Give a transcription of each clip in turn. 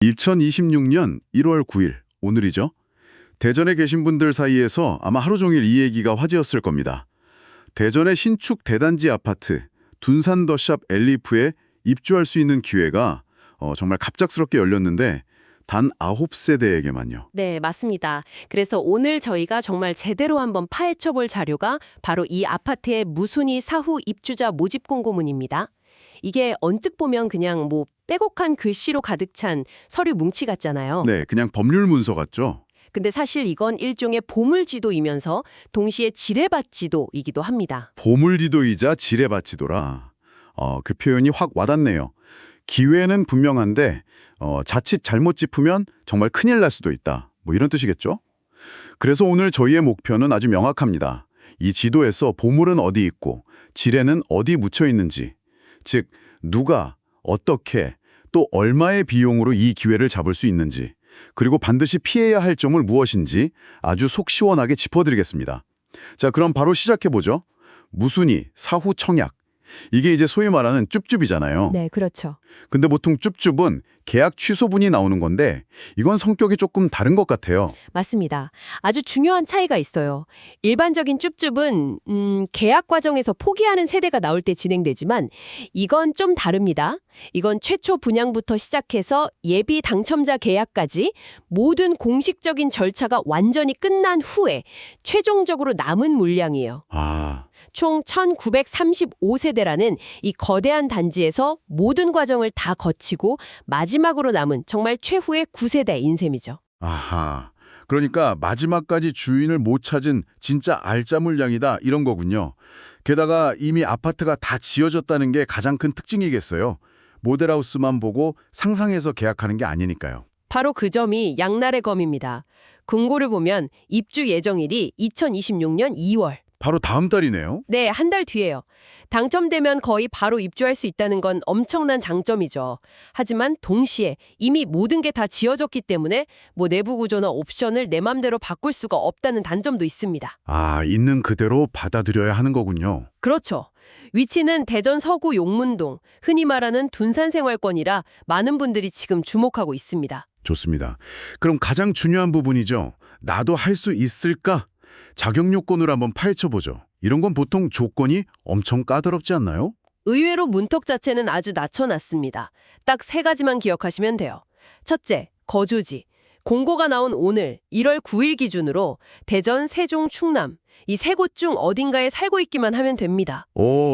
2026년 1월 9일, 오늘이죠. 대전에 계신 분들 사이에서 아마 하루 종일 이 얘기가 화제였을 겁니다. 대전의 신축 대단지 아파트 둔산 더샵 엘리프에 입주할 수 있는 기회가 정말 갑작스럽게 열렸는데 단 9세대에게만요. 네, 맞습니다. 그래서 오늘 저희가 정말 제대로 한번 파헤쳐볼 자료가 바로 이 아파트의 무순위 사후 입주자 모집 공고문입니다. 이게 언뜻 보면 그냥 빼곡한 글씨로 가득 찬 서류 뭉치 같잖아요. 네, 그냥 법률 문서 같죠? 근데 사실 이건 일종의 보물지도이면서 동시에 지뢰밭지도이기도 합니다. 보물지도이자 지뢰밭지도라. 그 표현이 확 와닿네요. 기회는 분명한데 자칫 잘못 짚으면 정말 큰일 날 수도 있다. 이런 뜻이겠죠? 그래서 오늘 저희의 목표는 아주 명확합니다. 이 지도에서 보물은 어디 있고 지뢰는 어디 묻혀 있는지, 즉 누가, 어떻게, 또 얼마의 비용으로 이 기회를 잡을 수 있는지, 그리고 반드시 피해야 할 점은 무엇인지 아주 속 시원하게 짚어드리겠습니다. 자, 그럼 바로 시작해보죠. 무순위, 사후 청약. 이게 이제 소위 말하는 쭈쭈비잖아요. 네, 그렇죠. 근데 보통 쭈쭈은 계약 취소분이 나오는 건데 이건 성격이 조금 다른 것 같아요. 맞습니다. 아주 중요한 차이가 있어요. 일반적인 쭈쭈은 계약 과정에서 포기하는 세대가 나올 때 진행되지만 이건 좀 다릅니다. 이건 최초 분양부터 시작해서 예비 당첨자 계약까지 모든 공식적인 절차가 완전히 끝난 후에 최종적으로 남은 물량이에요. 총 1935세대라는 이 거대한 단지에서 모든 과정을 다 거치고 마지막으로 남은 정말 최후의 9세대인 셈이죠. 아하, 그러니까 마지막까지 주인을 못 찾은 진짜 알짜 물량이다 이런 거군요. 게다가 이미 아파트가 다 지어졌다는 게 가장 큰 특징이겠어요. 모델하우스만 보고 상상해서 계약하는 게 아니니까요. 바로 그 점이 양날의 검입니다. 공고를 보면 입주 예정일이 2026년 2월. 바로 다음 달이네요. 네, 한 달 뒤에요. 당첨되면 거의 바로 입주할 수 있다는 건 엄청난 장점이죠. 하지만 동시에 이미 모든 게 다 지어졌기 때문에 내부 구조나 옵션을 내 맘대로 바꿀 수가 없다는 단점도 있습니다. 있는 그대로 받아들여야 하는 거군요. 그렇죠. 위치는 대전 서구 용문동, 흔히 말하는 둔산생활권이라 많은 분들이 지금 주목하고 있습니다. 좋습니다. 그럼 가장 중요한 부분이죠. 나도 할 수 있을까? 자격 요건을 한번 파헤쳐보죠. 이런 건 보통 조건이 엄청 까다롭지 않나요? 의외로 문턱 자체는 아주 낮춰놨습니다. 딱 3가지만 기억하시면 돼요. 첫째, 거주지. 공고가 나온 오늘 1월 9일 기준으로 대전, 세종, 충남 이 3곳 중 어딘가에 살고 있기만 하면 됩니다.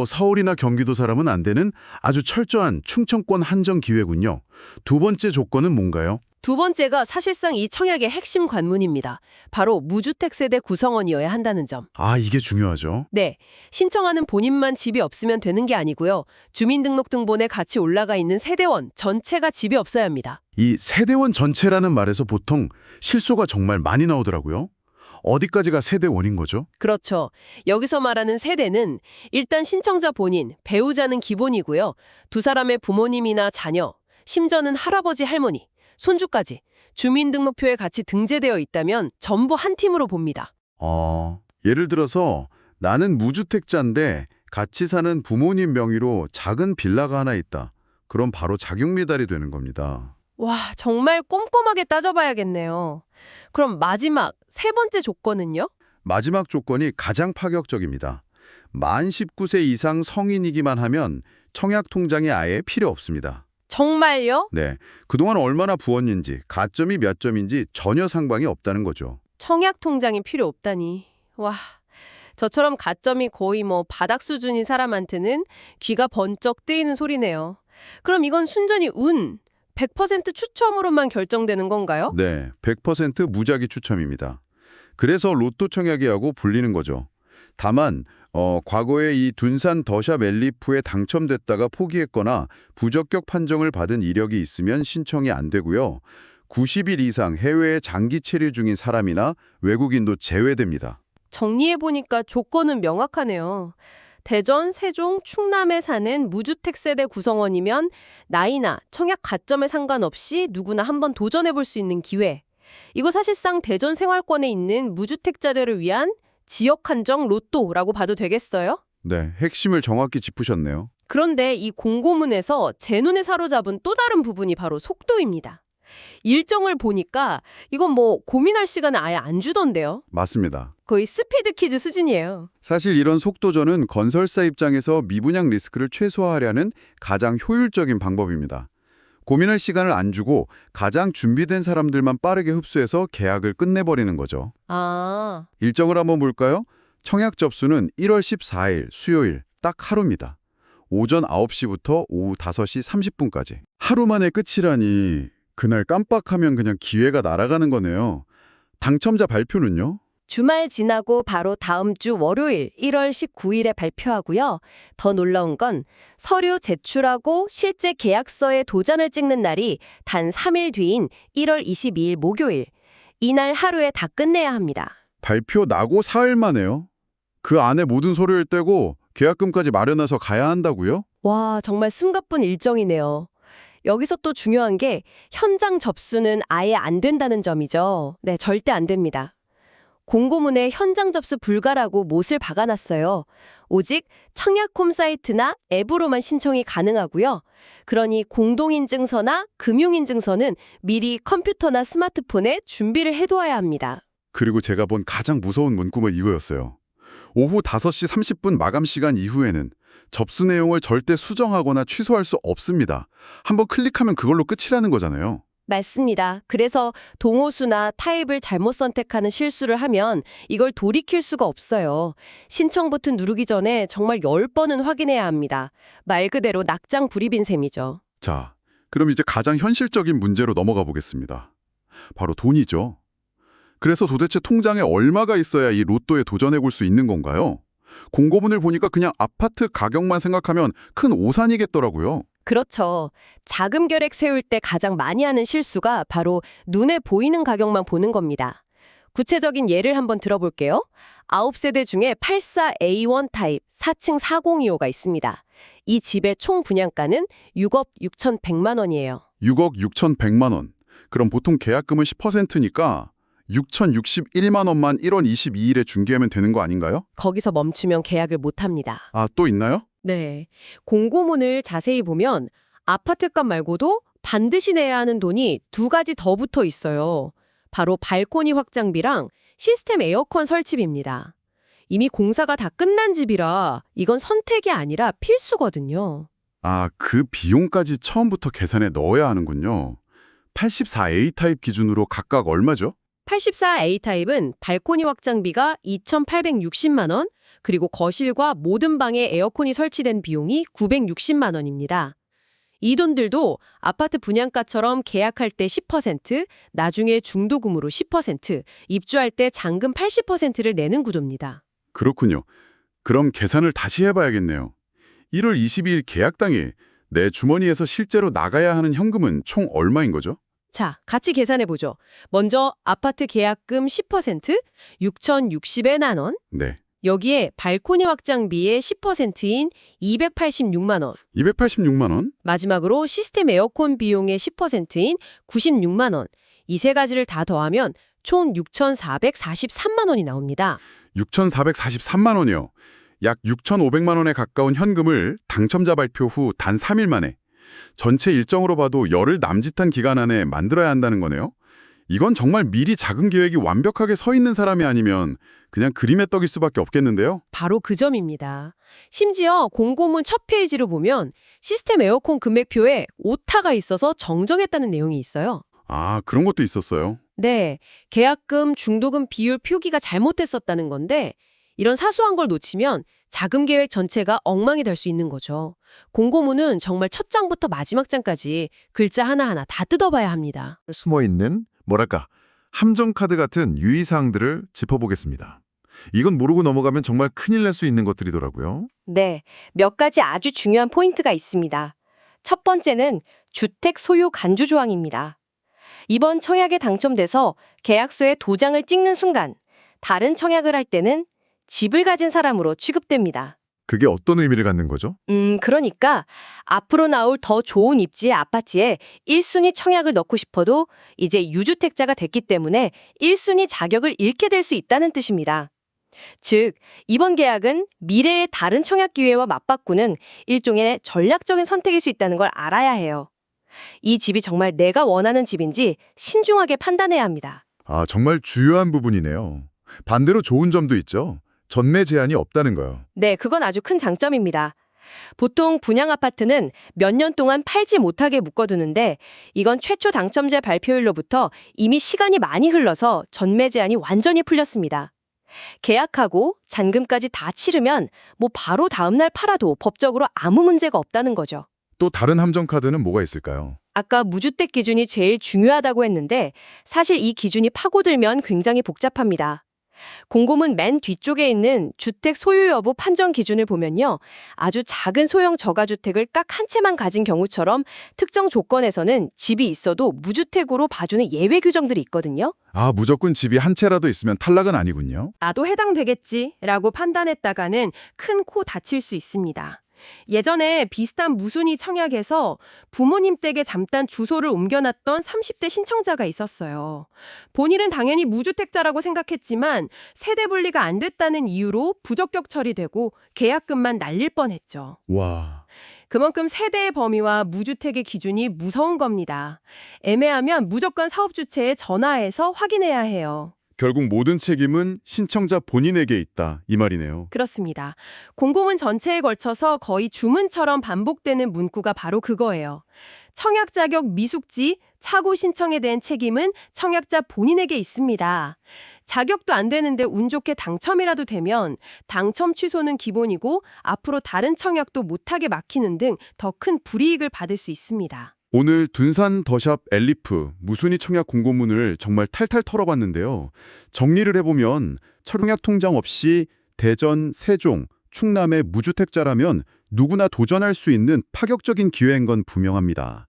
서울이나 경기도 사람은 안 되는 아주 철저한 충청권 한정 기회군요. 두 번째 조건은 뭔가요? 두 번째가 사실상 이 청약의 핵심 관문입니다. 바로 무주택 세대 구성원이어야 한다는 점. 이게 중요하죠. 네, 신청하는 본인만 집이 없으면 되는 게 아니고요. 주민등록등본에 같이 올라가 있는 세대원 전체가 집이 없어야 합니다. 이 세대원 전체라는 말에서 보통 실수가 정말 많이 나오더라고요. 어디까지가 세대원인 거죠? 그렇죠. 여기서 말하는 세대는 일단 신청자 본인, 배우자는 기본이고요. 두 사람의 부모님이나 자녀, 심지어는 할아버지, 할머니, 손주까지 주민등록표에 같이 등재되어 있다면 전부 한 팀으로 봅니다. 예를 들어서 나는 무주택자인데 같이 사는 부모님 명의로 작은 빌라가 하나 있다. 그럼 바로 자격 미달이 되는 겁니다. 와, 정말 꼼꼼하게 따져봐야겠네요. 그럼 마지막, 3번째 조건은요? 마지막 조건이 가장 파격적입니다. 만 19세 이상 성인이기만 하면 청약 통장이 아예 필요 없습니다. 정말요? 네, 그동안 얼마나 부었는지, 가점이 몇 점인지 전혀 상관이 없다는 거죠. 청약 통장이 필요 없다니. 와, 저처럼 가점이 거의 바닥 수준인 사람한테는 귀가 번쩍 뜨이는 소리네요. 그럼 이건 순전히 운, 100% 추첨으로만 결정되는 건가요? 네, 100% 무작위 추첨입니다. 그래서 로또 청약이라고 불리는 거죠. 다만 과거에 이 둔산 더샵 엘리프에 당첨됐다가 포기했거나 부적격 판정을 받은 이력이 있으면 신청이 안 되고요. 90일 이상 해외에 장기 체류 중인 사람이나 외국인도 제외됩니다. 정리해보니까 조건은 명확하네요. 대전, 세종, 충남에 사는 무주택 세대 구성원이면 나이나 청약 가점에 상관없이 누구나 한번 도전해볼 수 있는 기회. 이거 사실상 대전 생활권에 있는 무주택자들을 위한 지역 한정 로또라고 봐도 되겠어요? 네, 핵심을 정확히 짚으셨네요. 그런데 이 공고문에서 제 눈에 사로잡은 또 다른 부분이 바로 속도입니다. 일정을 보니까 이건 뭐 고민할 시간을 아예 안 주던데요. 맞습니다. 거의 스피드 퀴즈 수준이에요. 사실 이런 속도전은 건설사 입장에서 미분양 리스크를 최소화하려는 가장 효율적인 방법입니다. 고민할 시간을 안 주고 가장 준비된 사람들만 빠르게 흡수해서 계약을 끝내버리는 거죠. 아, 일정을 한번 볼까요? 청약 접수는 1월 14일 수요일 딱 하루입니다. 오전 9시부터 오후 5시 30분까지. 하루 만에 끝이라니 그날 깜빡하면 그냥 기회가 날아가는 거네요. 당첨자 발표는요? 주말 지나고 바로 다음 주 월요일 1월 19일에 발표하고요. 더 놀라운 건 서류 제출하고 실제 계약서에 도장을 찍는 날이 단 3일 뒤인 1월 22일 목요일. 이날 하루에 다 끝내야 합니다. 발표 나고 4일 만에요. 그 안에 모든 서류를 떼고 계약금까지 마련해서 가야 한다고요? 와, 정말 숨가쁜 일정이네요. 여기서 또 중요한 게 현장 접수는 아예 안 된다는 점이죠. 네, 절대 안 됩니다. 공고문에 현장 접수 불가라고 못을 박아놨어요. 오직 청약홈 사이트나 앱으로만 신청이 가능하고요. 그러니 공동인증서나 금융인증서는 미리 컴퓨터나 스마트폰에 준비를 해두어야 합니다. 그리고 제가 본 가장 무서운 문구가 이거였어요. 오후 5시 30분 마감 시간 이후에는 접수 내용을 절대 수정하거나 취소할 수 없습니다. 한번 클릭하면 그걸로 끝이라는 거잖아요. 맞습니다. 그래서 동호수나 타입을 잘못 선택하는 실수를 하면 이걸 돌이킬 수가 없어요. 신청 버튼 누르기 전에 정말 10번은 확인해야 합니다. 말 그대로 낙장 불입인 셈이죠. 자, 그럼 이제 가장 현실적인 문제로 넘어가 보겠습니다. 바로 돈이죠. 그래서 도대체 통장에 얼마가 있어야 이 로또에 도전해 볼 수 있는 건가요? 공고문을 보니까 그냥 아파트 가격만 생각하면 큰 오산이겠더라고요. 그렇죠. 자금 계획 세울 때 가장 많이 하는 실수가 바로 눈에 보이는 가격만 보는 겁니다. 구체적인 예를 한번 들어볼게요. 9세대 중에 84A1 타입 4층 4025가 있습니다. 이 집의 총 분양가는 6억 6,100만 원이에요. 6억 6,100만 원. 그럼 보통 계약금은 10%니까 6,061만 원만 1월 22일에 중개하면 되는 거 아닌가요? 거기서 멈추면 계약을 못합니다. 아, 또 있나요? 네. 공고문을 자세히 보면 아파트값 말고도 반드시 내야 하는 돈이 두 가지 더 붙어 있어요. 바로 발코니 확장비랑 시스템 에어컨 설치비입니다. 이미 공사가 다 끝난 집이라 이건 선택이 아니라 필수거든요. 아, 그 비용까지 처음부터 계산에 넣어야 하는군요. 84A 타입 기준으로 각각 얼마죠? 84A 타입은 발코니 확장비가 2,860만 원, 그리고 거실과 모든 방에 에어컨이 설치된 비용이 960만 원입니다. 이 돈들도 아파트 분양가처럼 계약할 때 10%, 나중에 중도금으로 10%, 입주할 때 잔금 80%를 내는 구조입니다. 그렇군요. 그럼 계산을 다시 해봐야겠네요. 1월 22일 계약 당일 내 주머니에서 실제로 나가야 하는 현금은 총 얼마인 거죠? 자, 같이 계산해보죠. 먼저 아파트 계약금 10%, 6,060만 원. 네. 여기에 발코니 확장비의 10%인 286만 원. 286만 원? 마지막으로 시스템 에어컨 비용의 10%인 96만 원. 이 세 가지를 다 더하면 총 6,443만 원이 나옵니다. 6,443만 원이요. 약 6,500만 원에 가까운 현금을 당첨자 발표 후 단 3일 만에 전체 일정으로 봐도 열흘 남짓한 기간 안에 만들어야 한다는 거네요. 이건 정말 미리 자금 계획이 완벽하게 서 있는 사람이 아니면 그냥 그림의 떡일 수밖에 없겠는데요. 바로 그 점입니다. 심지어 공고문 첫 페이지를 보면 시스템 에어컨 금액표에 오타가 있어서 정정했다는 내용이 있어요. 아, 그런 것도 있었어요. 네, 계약금, 중도금 비율 표기가 잘못됐었다는 건데 이런 사소한 걸 놓치면 자금 계획 전체가 엉망이 될 수 있는 거죠. 공고문은 정말 첫 장부터 마지막 장까지 글자 하나하나 다 뜯어봐야 합니다. 숨어있는 뭐랄까 함정 카드 같은 유의사항들을 짚어보겠습니다. 이건 모르고 넘어가면 정말 큰일 날 수 있는 것들이더라고요. 네, 몇 가지 아주 중요한 포인트가 있습니다. 첫 번째는 주택 소유 간주 조항입니다. 이번 청약에 당첨돼서 계약서에 도장을 찍는 순간 다른 청약을 할 때는 집을 가진 사람으로 취급됩니다. 그게 어떤 의미를 갖는 거죠? 그러니까 앞으로 나올 더 좋은 입지의 아파트에 1순위 청약을 넣고 싶어도 이제 유주택자가 됐기 때문에 1순위 자격을 잃게 될 수 있다는 뜻입니다. 즉, 이번 계약은 미래의 다른 청약 기회와 맞바꾸는 일종의 전략적인 선택일 수 있다는 걸 알아야 해요. 이 집이 정말 내가 원하는 집인지 신중하게 판단해야 합니다. 아, 정말 주요한 부분이네요. 반대로 좋은 점도 있죠. 전매 제한이 없다는 거요. 네, 그건 아주 큰 장점입니다. 보통 분양 아파트는 몇 년 동안 팔지 못하게 묶어두는데 이건 최초 당첨자 발표일로부터 이미 시간이 많이 흘러서 전매 제한이 완전히 풀렸습니다. 계약하고 잔금까지 다 치르면 뭐 바로 다음날 팔아도 법적으로 아무 문제가 없다는 거죠. 또 다른 함정카드는 뭐가 있을까요? 아까 무주택 기준이 제일 중요하다고 했는데 사실 이 기준이 파고들면 굉장히 복잡합니다. 공고문 맨 뒤쪽에 있는 주택 소유 여부 판정 기준을 보면요. 아주 작은 소형 저가주택을 딱 한 채만 가진 경우처럼 특정 조건에서는 집이 있어도 무주택으로 봐주는 예외 규정들이 있거든요. 아, 무조건 집이 한 채라도 있으면 탈락은 아니군요. 나도 해당되겠지라고 판단했다가는 큰 코 다칠 수 있습니다. 예전에 비슷한 무순위 청약에서 부모님 댁에 잠깐 주소를 옮겨놨던 30대 신청자가 있었어요. 본인은 당연히 무주택자라고 생각했지만 세대 분리가 안 됐다는 이유로 부적격 처리되고 계약금만 날릴 뻔했죠. 와, 그만큼 세대의 범위와 무주택의 기준이 무서운 겁니다. 애매하면 무조건 사업주체에 전화해서 확인해야 해요. 결국 모든 책임은 신청자 본인에게 있다 이 말이네요. 그렇습니다. 공고문 전체에 걸쳐서 거의 주문처럼 반복되는 문구가 바로 그거예요. 청약 자격 미숙지, 착오 신청에 대한 책임은 청약자 본인에게 있습니다. 자격도 안 되는데 운 좋게 당첨이라도 되면 당첨 취소는 기본이고 앞으로 다른 청약도 못하게 막히는 등 더 큰 불이익을 받을 수 있습니다. 오늘 둔산 더샵 엘리프 무순위 청약 공고문을 정말 탈탈 털어봤는데요. 정리를 해보면 청약 통장 없이 대전, 세종, 충남의 무주택자라면 누구나 도전할 수 있는 파격적인 기회인 건 분명합니다.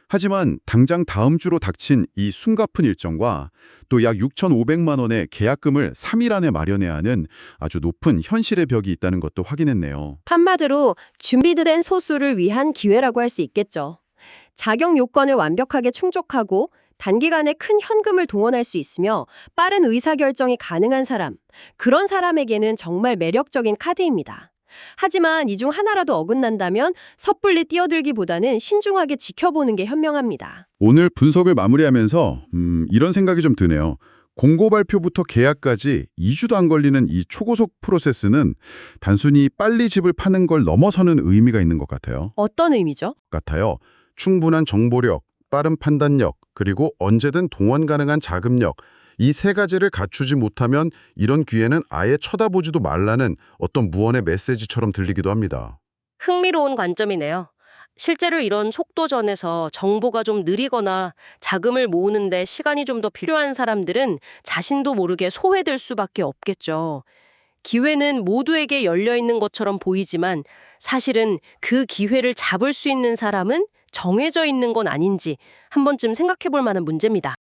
하지만 당장 다음 주로 닥친 이 숨가쁜 일정과 또 약 6,500만 원의 계약금을 3일 안에 마련해야 하는 아주 높은 현실의 벽이 있다는 것도 확인했네요. 한마디로 준비된 소수를 위한 기회라고 할 수 있겠죠. 자격 요건을 완벽하게 충족하고 단기간에 큰 현금을 동원할 수 있으며 빠른 의사결정이 가능한 사람, 그런 사람에게는 정말 매력적인 카드입니다. 하지만 이 중 하나라도 어긋난다면 섣불리 뛰어들기보다는 신중하게 지켜보는 게 현명합니다. 오늘 분석을 마무리하면서 이런 생각이 좀 드네요. 공고 발표부터 계약까지 2주도 안 걸리는 이 초고속 프로세스는 단순히 빨리 집을 파는 걸 넘어서는 의미가 있는 것 같아요. 어떤 의미죠? 충분한 정보력, 빠른 판단력, 그리고 언제든 동원 가능한 자금력, 이 세 가지를 갖추지 못하면 이런 기회는 아예 쳐다보지도 말라는 어떤 무언의 메시지처럼 들리기도 합니다. 흥미로운 관점이네요. 실제로 이런 속도전에서 정보가 좀 느리거나 자금을 모으는데 시간이 좀 더 필요한 사람들은 자신도 모르게 소외될 수밖에 없겠죠. 기회는 모두에게 열려 있는 것처럼 보이지만 사실은 그 기회를 잡을 수 있는 사람은 정해져 있는 건 아닌지 한 번쯤 생각해 볼 만한 문제입니다.